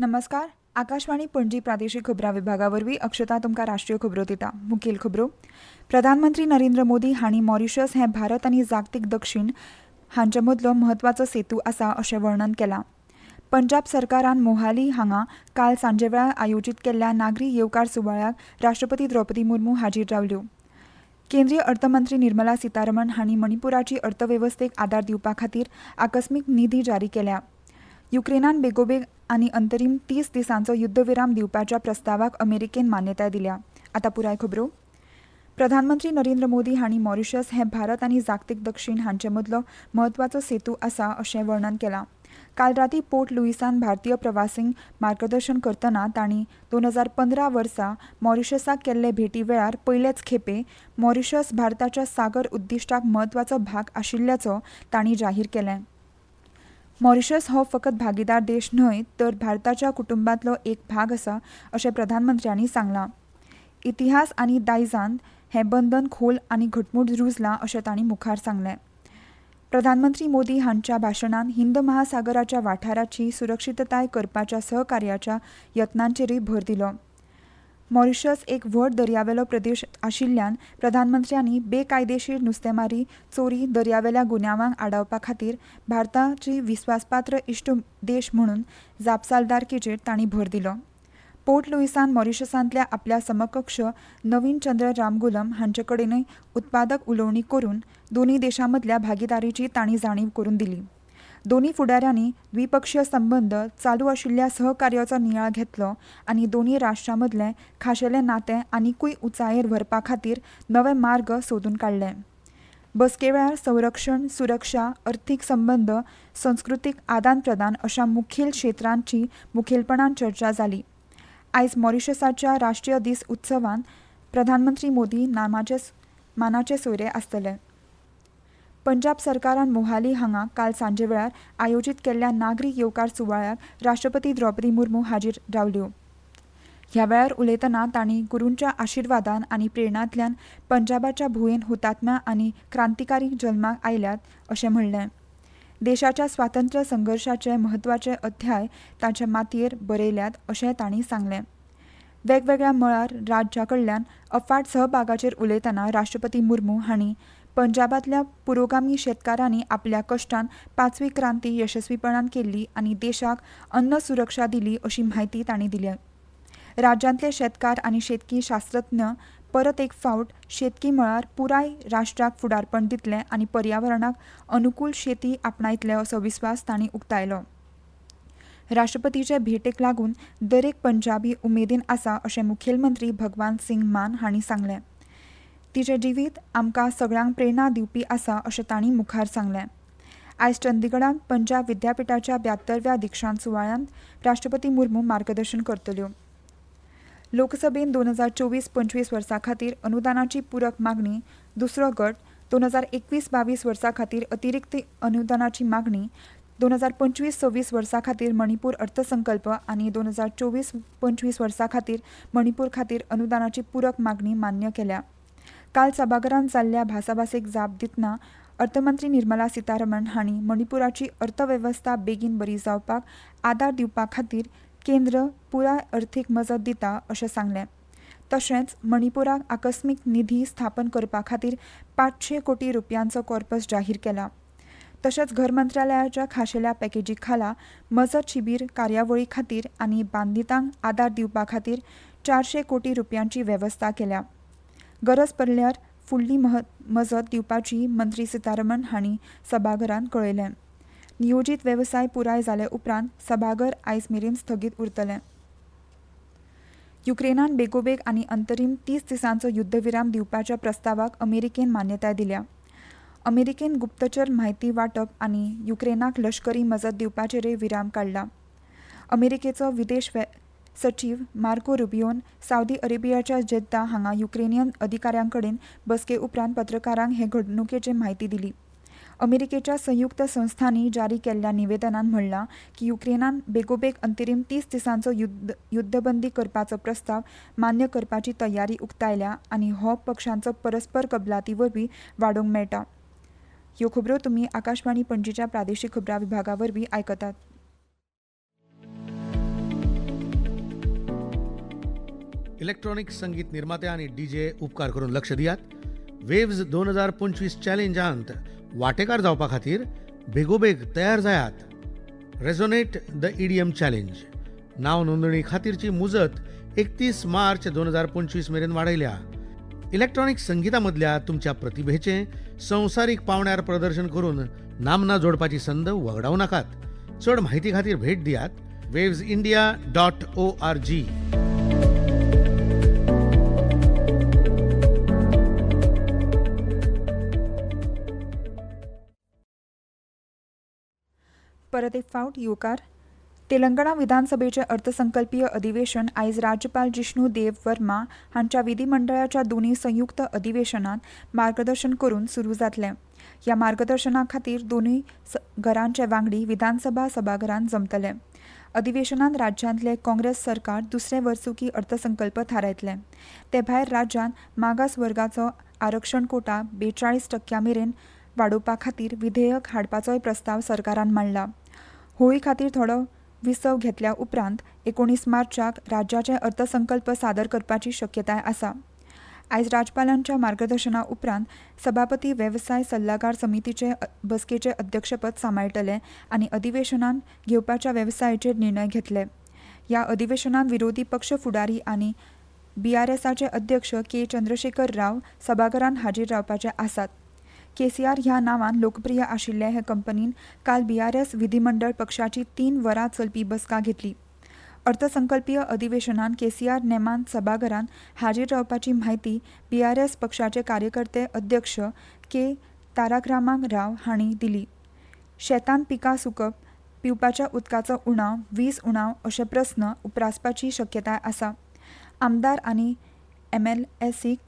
नमस्कार. आकाशवाणी पणजी प्रादेशीक खबरां विभागावरवीं अक्षता तुमकां राष्ट्रीय खबरो दिता. मुखेल खबरो. प्रधानमंत्री नरेंद्र मोदी हांणी मॉरिशस हें भारत आनी जागतीक दक्षिण हांचे मदलो म्हत्वाचो सेतू आसा अशें वर्णन केलां. पंजाब सरकारान मोहाली हांगा काल सांजेवेळार आयोजीत केल्ल्या नागरी येवकार सुवाळ्याक राष्ट्रपती द्रौपदी मुर्मू हाजीर रावल्यो. केंद्रीय अर्थमंत्री निर्मला सीतारमण हांणी मणिपुराची अर्थवेवस्थेक आदार दिवपा खातीर आकस्मीक निधी जारी केल्या. युक्रेनान बेगोबेग आनी अंतरीम 30 दिसांचो युद्धविराम दिवपाच्या प्रस्तावाक अमेरिकेन मान्यताय दिल्या. आतां पुराय खबरो. प्रधानमंत्री नरेंद्र मोदी हांणी मॉरिशस हें भारत आनी जागतीक दक्षिण हांचे मदलो म्हत्वाचो सेतू आसा अशें वर्णन केलां. काल रातीं पोर्ट लुईसान भारतीय प्रवासींक मार्गदर्शन करतना तांणी 2015 वर्सा मॉरिशसाक केल्ले भेटी वेळार पयलेच खेपे मॉरिशस भारताच्या सागर उद्दिश्टाक म्हत्वाचो भाग आशिल्ल्याचो तांणी जाहीर केलें. मॉरिशस हो फकत भागीदार देश न्हय तर भारताच्या कुटुंबांतलो एक भाग आसा अशें प्रधानमंत्र्यांनी सांगलां. इतिहास आनी दायजांत हें बंधन खोल आनी घटमूट रुजलां अशें तांणी मुखार सांगलें. प्रधानमंत्री मोदी हांच्या भाशणांत हिंद महासागराच्या वाठाराची सुरक्षीतताय करपाच्या सहकार्याच्या यत्नांचेरय भर दिलो. मॉरिशस एक व्हड दर्यावेलो प्रदेश आशिल्ल्यान प्रधानमंत्र्यांनी बेकायदेशीर नुस्तेमारी, चोरी, दर्यावेल्या गुन्यांवांक आडावपा खातीर भारताची विस्वासपात्र इश्ट देश म्हणून जापसालदारकेचेर तांणी भर दिलो. पोर्ट लुईसान मॉरिशसांतल्या आपल्या समकक्ष नवीन चंद्र रामगुलम हांचे कडेनय उत्पादक उलोवणी करून दोनूय देशां मदल्या भागीदारीची तांणी जाणीव करून दिली. दोनूय फुडाऱ्यांनी द्विपक्षीय संबंद चालू आशिल्ल्या सहकार्याचो नियाळ घेतलो आनी दोनूय राष्ट्रां मदलें खाशेलें नातें आनीकूय उंचायेर व्हरपा खातीर नवे मार्ग सोदून काडले. बसके वेळार संरक्षण, सुरक्षा, अर्थीक संबंद, संस्कृतीक आदान प्रदान अशा मुखेल क्षेत्रांची मुखेलपणान चर्चा जाली. आयज मॉरिशसाच्या राष्ट्रीय दीस उत्सवांत प्रधानमंत्री मोदी मानाचे सोयरे आसतले. पंजाब सरकारान मोहाली हांगा काल सांजेवेळार आयोजीत केल्ल्या नागरी येवकार सुवाळ्याक राष्ट्रपती द्रौपदी मुर्मू हाजीर रावल्यो. ह्या वेळार उलयतना तांणी गुरूंच्या आशिर्वादान आनी प्रेरणांतल्यान पंजाबाच्या भुंयेन हुतात्म्या आनी क्रांतिकारी जल्माक आयल्यात अशें म्हणलें. देशाच्या स्वातंत्र्य संघर्शाचे म्हत्वाचे अध्याय तांचे मातयेर बरयल्यात अशें तांणी सांगलें. वेगवेगळ्या मळार राज्या कडल्यान अफाट सहभागाचेर उलयतना राष्ट्रपती मुर्मू हांणी पंजाबांतल्या पुरोगामी शेतकारांनी आपल्या कश्टान 5वी क्रांती यशस्वीपणान केल्ली आनी देशाक अन्न सुरक्षा दिली अशी म्हायती तांणी दिली. राज्यांतले शेतकार आनी शेतकी शास्त्रज्ञ परत एक फावट शेतकी मळार पुराय राष्ट्राक फुडारपण दितले आनी पर्यावरणाक अनुकूल शेती आपणायतले असो विस्वास तांणी उक्तायलो. राष्ट्रपतीचे भेटेक लागून दरेक पंजाबी उमेदीन आसा अशें मुखेलमंत्री भगवंत सिंग मान हांणी सांगलें. तिचें जिवीत आमकां सगळ्यांक प्रेरणा दिवपी आसा अशें तांणी मुखार सांगलें. आयज चंदीगडांत पंजाब विद्यापिठाच्या 72व्या दिक्षांत सुवाळ्यांत राष्ट्रपती मुर्मू मार्गदर्शन करतल्यो. लोकसभेन 2024-25 वर्सा खातीर अनुदानाची पूरक मागणी, दुसरो गट 2021-22 वर्सा खातीर अतिरिक्त अनुदानाची मागणी, 2025-26 वर्सा खातीर मणिपूर अर्थसंकल्प आनी 2024-25 वर्सा खातीर मणिपूर खातीर अनुदानाची पूरक मागणी मान्य केल्या. काल सभाघरांत जाल्ल्या भासाभासेक जाप दितना अर्थमंत्री निर्मला सीतारमण हांणी मणिपुराची अर्थवेवस्था बेगीन बरी जावपाक आदार दिवपा खातीर केंद्र पुराय अर्थीक मजत दिता अशें सांगलें. तशेंच मणिपुराक आकस्मीक निधी स्थापन करपा खातीर 500 कोटी रुपयांचो कॉर्पस जाहीर केला. तशेंच घर मंत्रालयाच्या खाशेल्या पॅकेजी खाला मजत शिबीर कार्यावळी खातीर आनी बांदितांक आदार दिवपा खातीर 400 कोटी रुपयांची वेवस्था केल्या. गरज पडल्यार फुडली मजत दिवपाची मंत्री सीतारमण हांणी सभाघरांत कळयलें. नियोजीत वेवसाय पुराय जाले उपरांत सभाघर आयज मेरेन स्थगीत उरतलें. युक्रेनान बेगोबेग आनी अंतरीम 30 दिसांचो युद्धविराम दिवपाच्या प्रस्तावाक अमेरिकेन मान्यताय दिल्या. अमेरिकेन गुप्तचर म्हायती वांटप आनी युक्रेनाक लश्करी मजत दिवपाचेरय विराम काडला. अमेरिकेचो विदेश सचीव मार्को रुबियोन सावदी अरेबियाच्या जेद्दा हांगा युक्रेनियन अधिकाऱ्यांकडेन बसके उपरांत पत्रकारांक हे घडणुकेची म्हायती दिली. अमेरिकेच्या संयुक्त संस्थांनी जारी केल्ल्या निवेदनांत म्हणलां की युक्रेनान बेगोबेग अंतरीम 30 दिसांचो युद्धबंदी करपाचो प्रस्ताव मान्य करपाची तयारी उक्तायल्या आनी हो पक्षांचो परस्पर कबलाती वरवीं वाडोवंक मेळटा. ह्यो खबरो तुमी आकाशवाणी पणजीच्या प्रादेशीक खबरां विभागा वरवीं आयकतात. इलेक्ट्रॉनिक संगीत निर्माते आणि डीजे उपकार करून लक्ष दियात. वेव्ज 2025 चॅलेंजांत वांटेकार जावपा खातीर बेगोबेग तयार जायात. रेझोनेट द EDM चॅलेंज नाव नोंदणी खातीरची मुजत 31 मार्च 2025 मेरेन वाडयल्या. इलेक्ट्रॉनिक संगीतामधल्या तुमच्या प्रतिभेचे संवसारीक पावंड्यार प्रदर्शन करून नामना जोडपाची संद वगडावू नाकात. चड म्हायती खातीर भेट दियात wavesindia.org. परत एक फावट युवकार. तेलंगणा विधानसभेचे अर्थसंकल्पीय अधिवेशन आयज राज्यपाल जिष्णू देव वर्मा हांच्या विधिमंडळाच्या दोन्ही संयुक्त अधिवेशनात मार्गदर्शन करून सुरू जातलें. ह्या मार्गदर्शना खातीर दोनूय घरांचे वांगडी विधानसभा सभाघरांत जमतले. अधिवेशनात राज्यांतले काँग्रेस सरकार दुसरे वर्सुकी अर्थसंकल्प थारायतले. ते भायर राज्यांत मागास वर्गाचो आरक्षण कोटा 42% मेरेन वाडोवपा खातीर विधेयक हाडपाचोय प्रस्ताव सरकारान मांडला. होळी खातीर थोडो विसव घेतल्या उपरांत 19 मार्चाक राज्याचे अर्थसंकल्प सादर करपाची शक्यताय आसा. आयज राज्यपालांच्या मार्गदर्शना उपरांत सभापती वेवसाय सल्लागार समितीचे बसकेचे अध्यक्षपद सांबाळटले आनी अधिवेशनात घेवपाच्या वेवसायाचेर निर्णय घेतले. ह्या अधिवेशनात विरोधी पक्ष फुडारी आनी BRSचे अध्यक्ष के. चंद्रशेखर राव सभाघरांत हाजीर रावपाचे आसात. KCR ह्या नांवान लोकप्रिय आशिल्ले हे कंपनीन काल BRS विधिमंडळ पक्षाची 3 वरां चलपी बसका घेतली. अर्थसंकल्पीय अधिवेशनात KCR नेमान सभाघरांत हाजीर रावपाची म्हायती BRS पक्षाचे कार्यकर्ते अध्यक्ष के. तारक राव हांणी दिली. शेतांत पिकां सुकप, पिवपाच्या उदकाचो उणाव, वीज उणाव अशे प्रस्न उपरासपाची शक्यताय आसा. आमदार आनी MLAसीक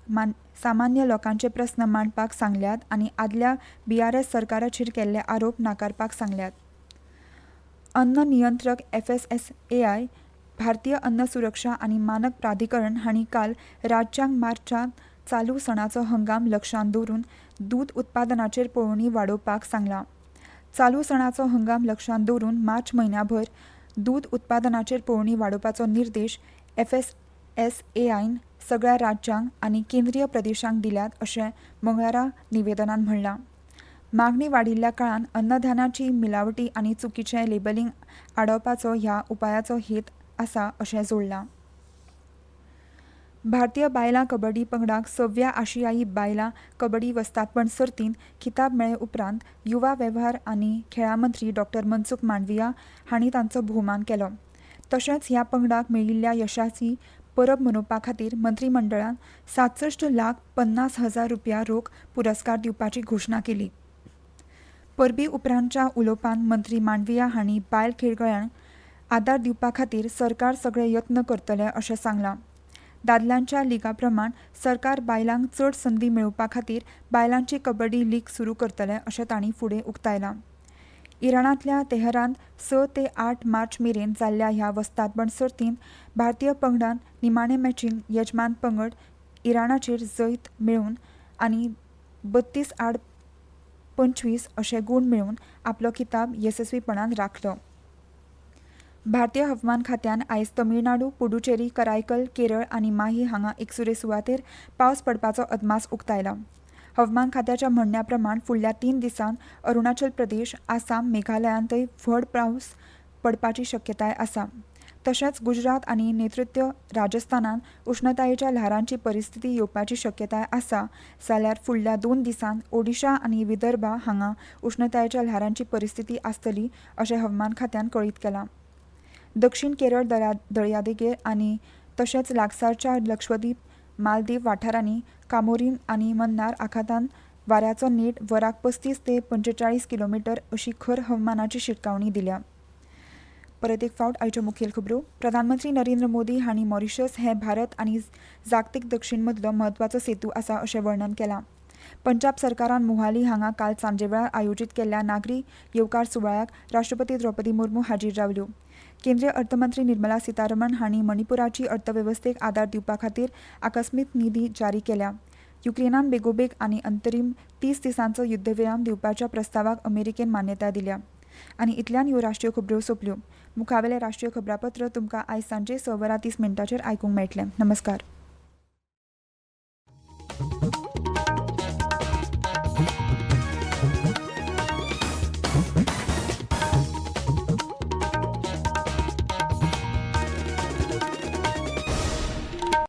सामान्य लोकांचे प्रस्न मांडपाक सांगल्यात आनी आदल्या BRS सरकाराचेर केल्ले आरोप नाकारपाक सांगल्यात. अन्न नियंत्रक FSSAI, भारतीय अन्न सुरक्षा आनी मानक प्राधिकरण हांणी काल राज्यांक मार्चांत चालू सणाचो हंगाम लक्षांत दवरून दूद उत्पादनाचेर पळोवणी वाडोवपाक सांगलां. चालू सणाचो हंगाम लक्षांत दवरून मार्च म्हयन्याभर दूद उत्पादनाचेर पळोवणी वाडोवपाचो निर्देश FSSAIन सगळ्या राज्यांक आनी केंद्रीय प्रदेशांक दिल्यात अशें मंगळारा निवेदनांत म्हणलां. मागणी वाडिल्ल्या काळान अन्नधान्याची मिलावटी आनी चुकीचें लेबलिंग आडोवपाचो ह्या उपायाचो हेत आसा अशें जोडलां. भारतीय बायलां कबड्डी पंगडाक 6व्या आशियाई बायलां कबड्डी वस्तादपण सर्तींत खिताब मेळे उपरांत युवा वेव्हार आनी खेळां मंत्री डॉ. मनसुख मांडविया हांणी तांचो भोवमान केलो. तशेंच ह्या पंगडाक मेळिल्ल्या यशाची परब मनोवपा खातीर मंत्रिमंडळान 67,50,000 रुपया रोख पुरस्कार दिवपाची घोशणा केली. परबी उपरांतच्या उलोवपांत मंत्री मांडविया हांणी बायल खेळगड्यांक आदार दिवपा खातीर सरकार सगळे यत्न करतले अशें सांगलां. दादल्यांच्या लिगा प्रमाण सरकार बायलांक चड संदी मेळोवपा खातीर बायलांची कबड्डी लीग सुरू करतले अशें तांणी फुडें उक्तायलां. इराणांतल्या तेहरांत 6 ते 8 मार्च मेरेन जाल्ल्या ह्या वस्तादपण सर्तींत भारतीय पंगडान निमाणे मॅचींत येजमान पंगड इराणाचेर जैत मेळोवन आनी 32-25 अशे गूण मेळोवन आपलो खिताब येसस्वीपणान राखलो. भारतीय हवामान खात्यान आयज तमिळनाडू, पुडुचेरी, करायकल, केरळ आनी माही हांगा एकसुरे सुवातेर पावस पडपाचो अदमास उक्तायला. हवामान खात्याच्या म्हणण्या प्रमाण फुडल्या 3 दिसांत अरुणाचल प्रदेश, आसाम, मेघालयांतय व्हड पावस पडपाची शक्यताय आसा. तशेंच गुजरात आनी नैऋत्य राजस्थानांत उश्णतायेच्या ल्हारांची परिस्थिती येवपाची शक्यताय आसा जाल्यार फुडल्या 2 दिसांत ओडिशा आनी विदर्भा हांगा उश्णतायेच्या ल्हारांची परिस्थिती आसतली अशें हवामान खात्यान कळीत केलां. दक्षिण केरळ दर्यादेगेर आनी तशेंच लागसारच्या लक्षद्वीप, मालदीव वाठारांनी कामोरीन आनी मन्नार आखातांत वाऱ्याचो नेट वराक 35 ते 45 किलोमीटर अशी खर हवामानाची शिटकावणी दिल्या. परत एक फावट आयच्यो मुखेल खबरो. प्रधानमंत्री नरेंद्र मोदी हांणी मॉरिशस हें भारत आनी जागतीक दक्षिण मदलो म्हत्वाचो सेतू आसा अशें वर्णन केलां. पंजाब सरकारान मोहाली हांगा काल सांजेवेळार आयोजीत केल्ल्या नागरी येवकार सुवाळ्याक राष्ट्रपती द्रौपदी मुर्मू हाजीर रावल्यो. केंद्रीय अर्थमंत्री निर्मला सीतारमण हांणी मणिपुराची अर्थवेवस्थेक आदार दिवपा खातीर आकस्मीक निधी जारी केल्या. युक्रेनान बेगोबेग आनी अंतरीम 30 दिसांचो युद्धविराम दिवपाच्या प्रस्तावाक अमेरिकेन मान्यताय दिल्या. आनी इतल्यान ह्यो राष्ट्रीय खबरो सोंपल्यो. मुखावेलें राष्ट्रीय खबरापत्र तुमकां आयज सांजे 6:30 आयकूंक मेळटलें. नमस्कार.